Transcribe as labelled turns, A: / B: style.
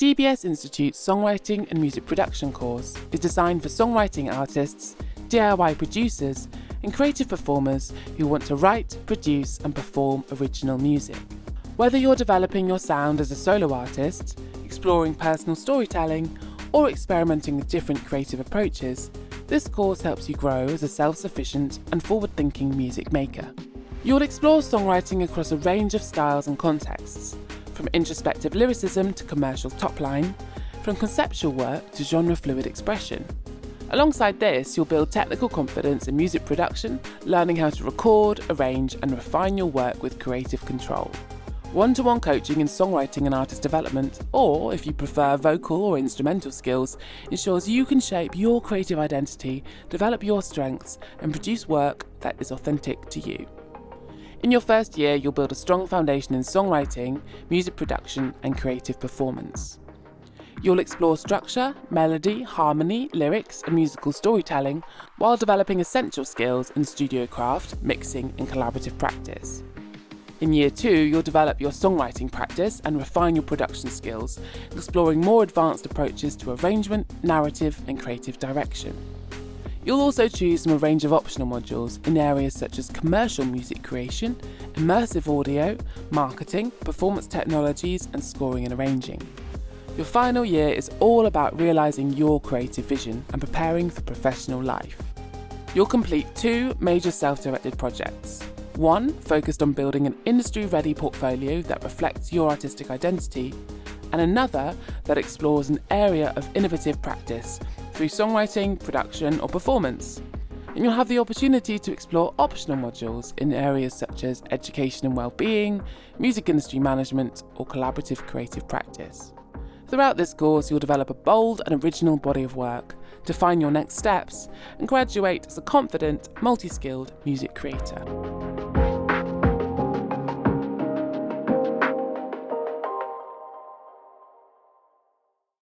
A: DBS Institute's Songwriting and Music Production course is designed for songwriting artists, DIY producers, and creative performers who want to write, produce, and perform original music. Whether you're developing your sound as a solo artist, exploring personal storytelling, or experimenting with different creative approaches, this course helps you grow as a self-sufficient and forward-thinking music maker. You'll explore songwriting across a range of styles and contexts, from introspective lyricism to commercial top-line, from conceptual work to genre-fluid expression. Alongside this, you'll build technical confidence in music production, learning how to record, arrange, and refine your work with creative control. One-to-one coaching in songwriting and artist development, or if you prefer vocal or instrumental skills, ensures you can shape your creative identity, develop your strengths, and produce work that is authentic to you. In your first year, you'll build a strong foundation in songwriting, music production, and creative performance. You'll explore structure, melody, harmony, lyrics, and musical storytelling while developing essential skills in studio craft, mixing, and collaborative practice. In year 2, you'll develop your songwriting practice and refine your production skills, exploring more advanced approaches to arrangement, narrative, and creative direction. You'll also choose from a range of optional modules in areas such as commercial music creation, immersive audio, marketing, performance technologies, and scoring and arranging. Your final year is all about realising your creative vision and preparing for professional life. You'll complete 2 major self-directed projects. One focused on building an industry-ready portfolio that reflects your artistic identity, and another that explores an area of innovative practice through songwriting, production, or performance. And you'll have the opportunity to explore optional modules in areas such as education and well-being, music industry management, or collaborative creative practice. Throughout this course, you'll develop a bold and original body of work, define your next steps, and graduate as a confident, multi-skilled music creator.